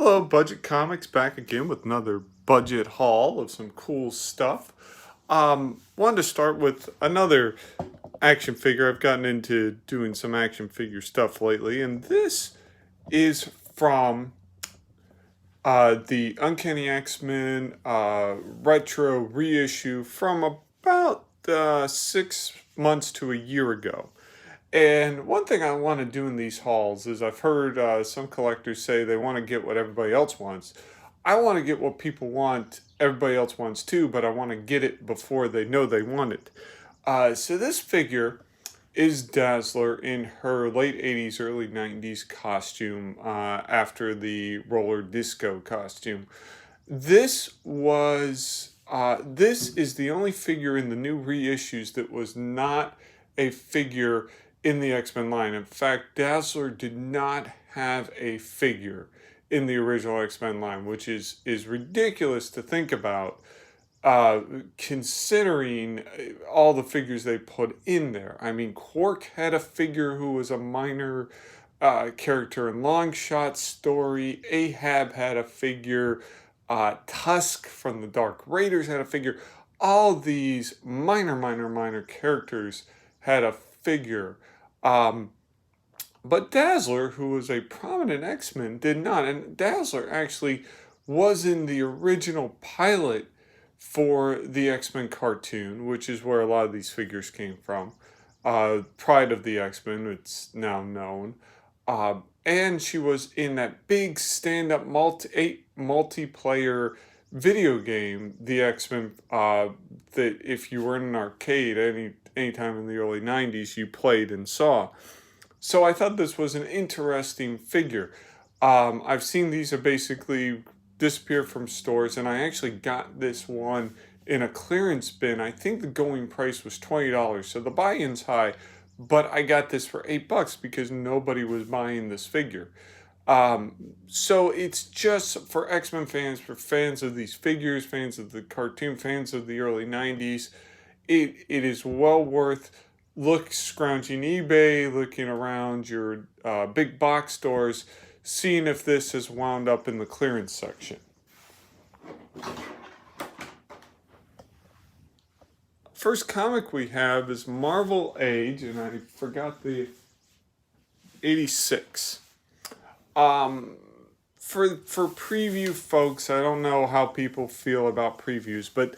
Hello, Budget Comics back again with another budget haul of some cool stuff. Wanted to start with another action figure. I've gotten into doing some action figure stuff lately, and this is from the Uncanny X-Men retro reissue from about 6 months to a year ago. And one thing I want to do in these hauls is I've heard some collectors say they want to get what everybody else wants. I want to get what people want, everybody else wants too, but I want to get it before they know they want it. So this figure is Dazzler in her late 80s, early 90s costume after the roller disco costume. This is the only figure in the new reissues that was not a figure in the X-Men line. In fact, Dazzler did not have a figure in the original X-Men line, which is ridiculous to think about, considering all the figures they put in there. I mean, Quark had a figure who was a minor character in Longshot's story. Ahab had a figure. Tusk from the Dark Raiders had a figure. All these minor characters had a figure. But Dazzler, who was a prominent X-Men, did not. And Dazzler actually was in the original pilot for the X-Men cartoon, which is where a lot of these figures came from. Pride of the X-Men, it's now known. And she was in that big stand-up multiplayer video game, the X-Men, that if you were in an arcade anytime in the early 90s, you played and saw. So I thought this was an interesting figure. I've seen these have basically disappeared from stores, and I actually got this one in a clearance bin. I think the going price was $20, so the buy-in's high, but I got this for $8 because nobody was buying this figure. So it's just for X-Men fans, for fans of these figures, fans of the cartoon, fans of the early 90s. It is well worth scrounging eBay, looking around your big box stores, seeing if this has wound up in the clearance section. First comic we have is Marvel Age, and I forgot the 86. For preview folks, I don't know how people feel about previews, but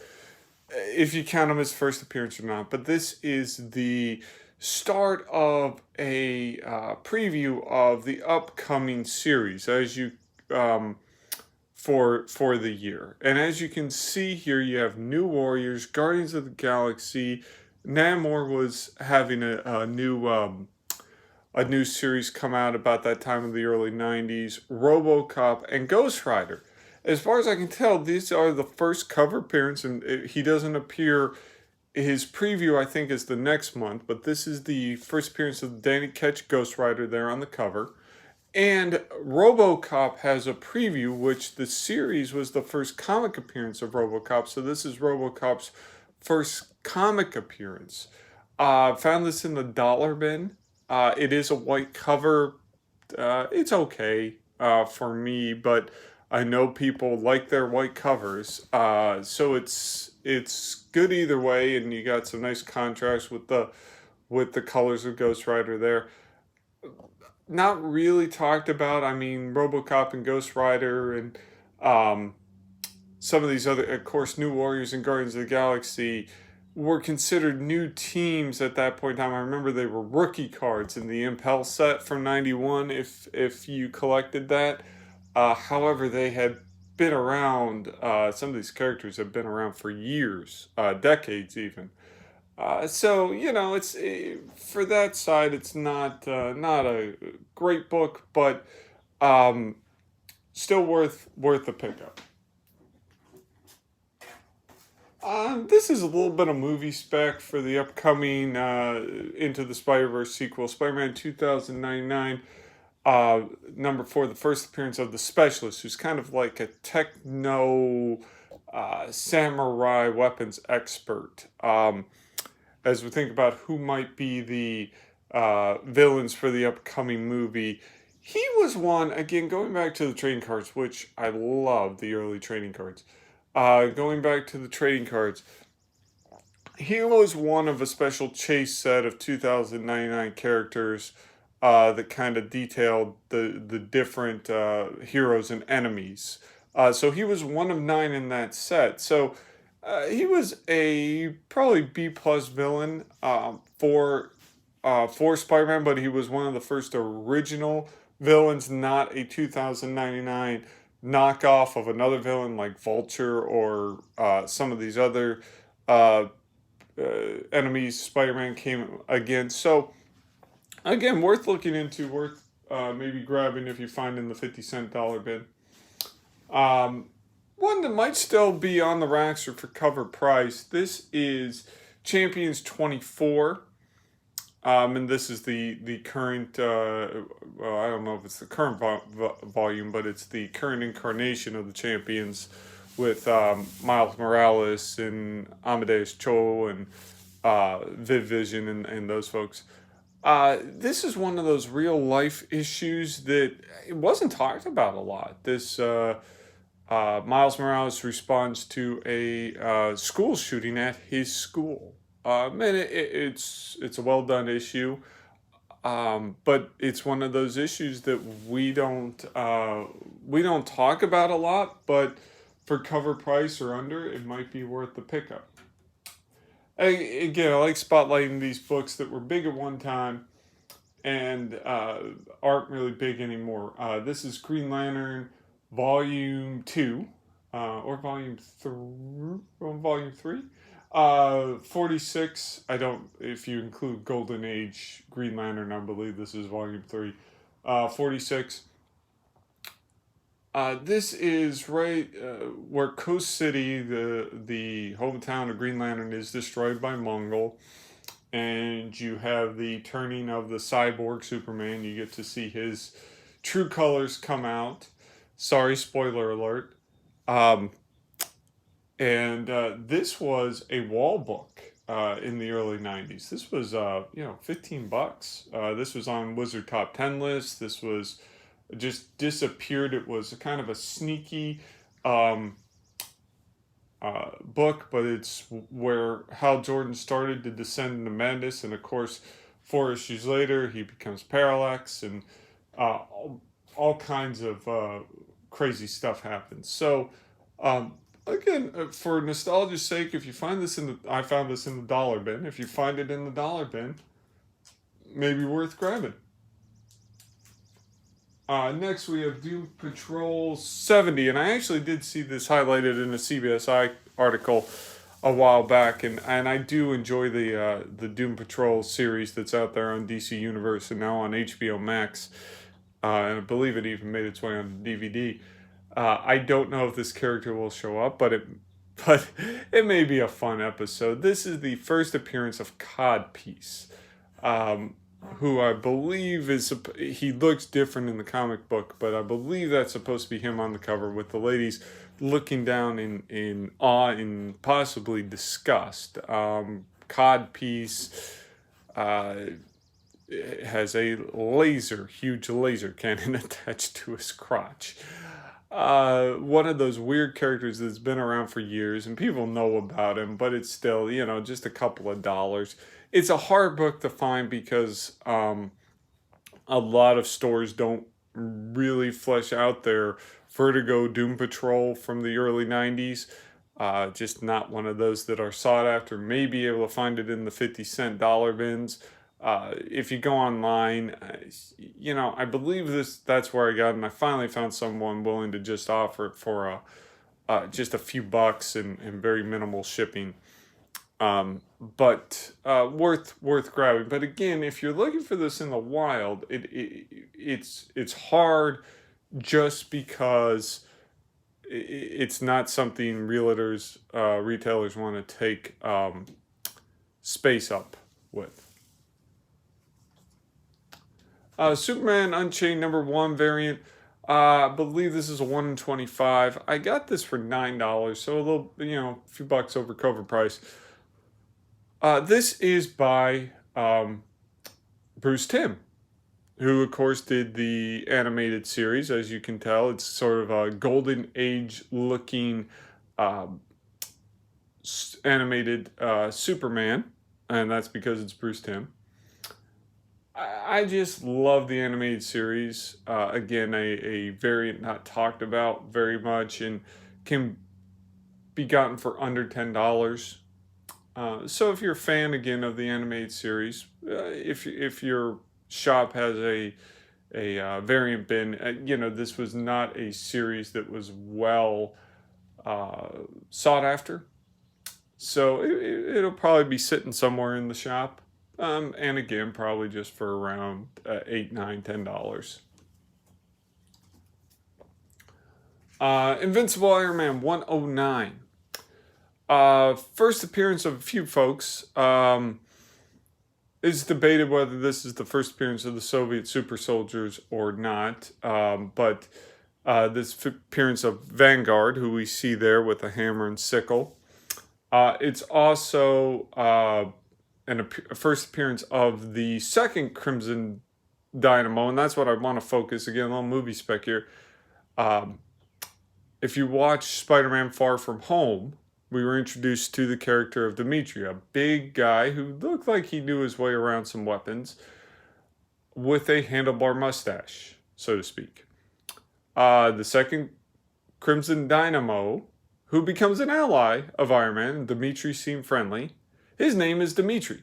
if you count them as first appearance or not, but this is the start of a preview of the upcoming series as you for the year. And as you can see here, you have New Warriors, Guardians of the Galaxy. Namor was having a new series come out about that time of the early 90s, RoboCop, and Ghost Rider. As far as I can tell, these are the first cover appearance, and he doesn't appear. His preview, I think, is the next month, but this is the first appearance of Danny Ketch, Ghost Rider, there on the cover. And RoboCop has a preview, which the series was the first comic appearance of RoboCop, so this is RoboCop's first comic appearance. Found this in the dollar bin. It is a white cover. It's okay for me, but I know people like their white covers. So it's good either way, and you got some nice contrast with the colors of Ghost Rider there. Not really talked about. I mean, RoboCop and Ghost Rider and some of these other, of course, New Warriors and Guardians of the Galaxy were considered new teams at that point in time. I remember they were rookie cards in the Impel set from '91, if you collected that. However, they had been around. Some of these characters have been around for years, decades even. So it's for that side, it's not a great book, but still worth a pickup. This is a little bit of movie spec for the upcoming Into the Spider-Verse sequel, Spider-Man 2099, number 4, the first appearance of the Specialist, who's kind of like a techno samurai weapons expert. As we think about who might be the villains for the upcoming movie, he was one, again, going back to the trading cards, which I love the early trading cards. Going back to the trading cards, he was one of a special chase set of 2099 characters that kind of detailed the different heroes and enemies. So he was one of nine in that set. So he was a probably B plus villain for Spider-Man, but he was one of the first original villains, not a 2099 knockoff of another villain like Vulture or some of these other uh, enemies Spider-Man came against. So again, worth looking into, worth maybe grabbing if you find in the 50-cent dollar bin. Um, One that might still be on the racks or for cover price. This is Champions 24. And this is the current, well, I don't know if it's the current volume, but it's the current incarnation of the Champions with Miles Morales and Amadeus Cho and Viv Vision and those folks. This is one of those real life issues that it wasn't talked about a lot. This Miles Morales responds to a school shooting at his school. And it's a well done issue, but it's one of those issues that we don't talk about a lot. But for cover price or under, it might be worth the pickup. Again, I like spotlighting these books that were big at one time and aren't really big anymore. This is Green Lantern Volume 2, or Volume 3, Volume 3. 46, I don't, if you include Golden Age Green Lantern, I believe this is Volume 3. 46. This is right where Coast City, the hometown of Green Lantern, is destroyed by Mongol, and you have the turning of the cyborg Superman. You get to see his true colors come out. Sorry, spoiler alert. Um, and this was a wall book in the early 90s. This was, $15. This was on Wizard Top 10 list. This was just disappeared. It was kind of a sneaky um, book, but it's where Hal Jordan started to descend into madness. And of course, 4 issues later, he becomes Parallax, and all kinds of crazy stuff happens. So, again, for nostalgia's sake, if you find this I found this in the dollar bin. If you find it in the dollar bin, maybe worth grabbing. Next, we have Doom Patrol 70, and I actually did see this highlighted in a CBSI article a while back, and I do enjoy the Doom Patrol series that's out there on DC Universe and now on HBO Max, and I believe it even made its way on DVD. I don't know if this character will show up, but it may be a fun episode. This is the first appearance of Codpiece, who I believe he looks different in the comic book, but I believe that's supposed to be him on the cover with the ladies looking down in awe and possibly disgust. Codpiece has a huge laser cannon attached to his crotch. One of those weird characters that's been around for years and people know about him, but it's still, just a couple of dollars. It's a hard book to find because a lot of stores don't really flesh out their Vertigo Doom Patrol from the early 90s. Just not one of those that are sought after. May be able to find it in the 50-cent dollar bins. If you go online, I believe that's where I got it, and I finally found someone willing to just offer it for just a few bucks and very minimal shipping. But worth grabbing. But again, if you're looking for this in the wild, it's hard just because it's not something retailers want to take space up with. Superman Unchained #1 variant. I believe this is a 1 in 25. I got this for $9, so a little, a few bucks over cover price. This is by Bruce Timm, who of course did the animated series. As you can tell, it's sort of a golden age looking um, animated Superman, and that's because it's Bruce Timm. I just love the animated series. Again, a variant not talked about very much and can be gotten for under $10. So if you're a fan again of the animated series, if your shop has a variant bin, this was not a series that was well uh, sought after. So it'll probably be sitting somewhere in the shop. And again, probably just for around $8, $9, $10. Invincible Iron Man 109. First appearance of a few folks. It's debated whether this is the first appearance of the Soviet super soldiers or not. But this appearance of Vanguard, who we see there with a hammer and sickle. It's also a first appearance of the second Crimson Dynamo, and that's what I want to focus again. A little movie spec here. If you watch Spider-Man: Far From Home, we were introduced to the character of Dimitri, a big guy who looked like he knew his way around some weapons, with a handlebar mustache, so to speak. The second Crimson Dynamo, who becomes an ally of Iron Man, and Dimitri seemed friendly. His name is Dimitri,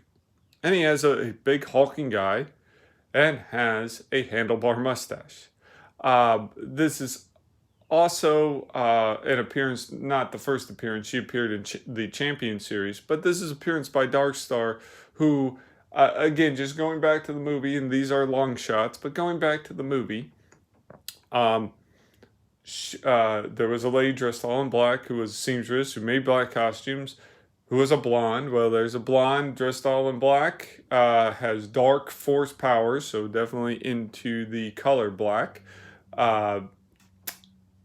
and he has a big hulking guy and has a handlebar mustache. This is also an appearance, not the first appearance. She appeared in the Champion series, but this is appearance by Darkstar, who, again, just going back to the movie, and these are long shots, but going back to the movie, there was a lady dressed all in black who was a seamstress who made black costumes, who was a blonde. Well, there's a blonde dressed all in black, has dark force powers, so definitely into the color black.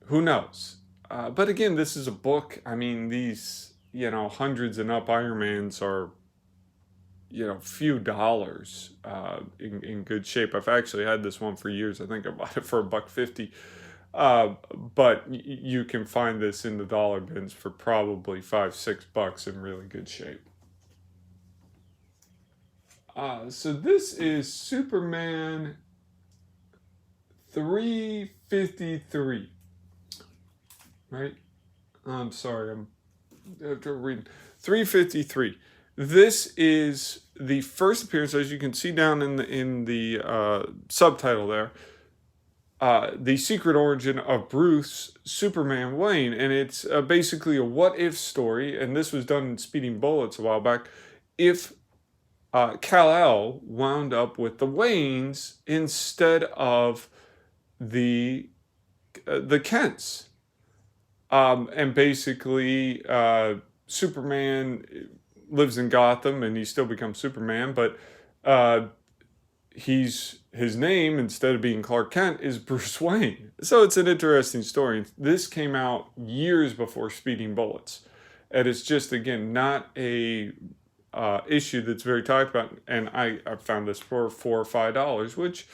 Who knows? But again, this is a book. I mean, these, hundreds and up Ironmans are, few dollars in good shape. I've actually had this one for years. I think I bought it for $1.50. But you can find this in the dollar bins for probably $5-6 in really good shape. So this is Superman 353. Right? I'm sorry, I'm reading 353. This is the first appearance, as you can see down in the subtitle there. The secret origin of Bruce Superman Wayne, and it's basically a what if story. And this was done in Speeding Bullets a while back. If Kal-El wound up with the Waynes instead of the Kents. And basically, Superman lives in Gotham, and he still becomes Superman, but his name, instead of being Clark Kent, is Bruce Wayne. So it's an interesting story. This came out years before Speeding Bullets, and it's just, again, not a issue that's very talked about. And I found this for $4 or $5, which,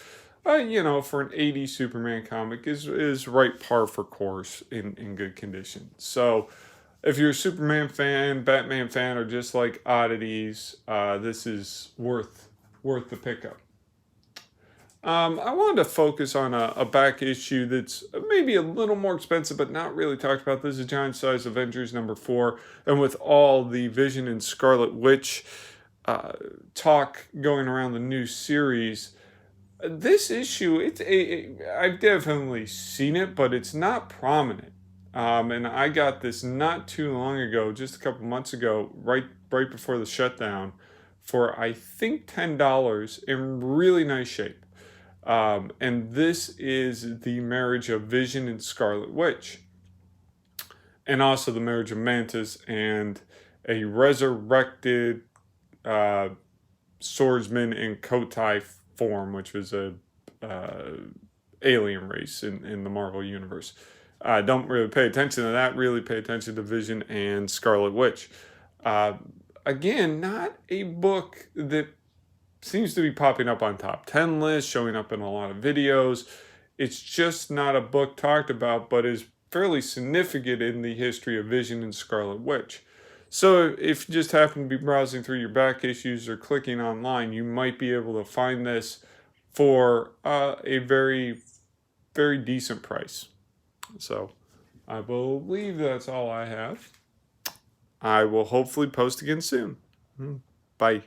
for an 80s Superman comic is right par for course in good condition. So if you're a Superman fan, Batman fan, or just like oddities, this is worth the pickup. I wanted to focus on a back issue that's maybe a little more expensive, but not really talked about. This is Giant Size Avengers #4, and with all the Vision and Scarlet Witch talk going around the new series, this issue, I've definitely seen it, but it's not prominent. And I got this not too long ago, just a couple months ago, right before the shutdown, for I think $10 in really nice shape. And this is the marriage of Vision and Scarlet Witch, and also the marriage of Mantis and a resurrected swordsman in Kotai form, which was a alien race in the Marvel universe. I don't really pay attention to that. Really pay attention to Vision and Scarlet Witch. Again, not a book that seems to be popping up on top 10 lists, showing up in a lot of videos. It's just not a book talked about, but is fairly significant in the history of Vision and Scarlet Witch. So if you just happen to be browsing through your back issues or clicking online, you might be able to find this for a very, very decent price. So I believe that's all I have. I will hopefully post again soon. Bye.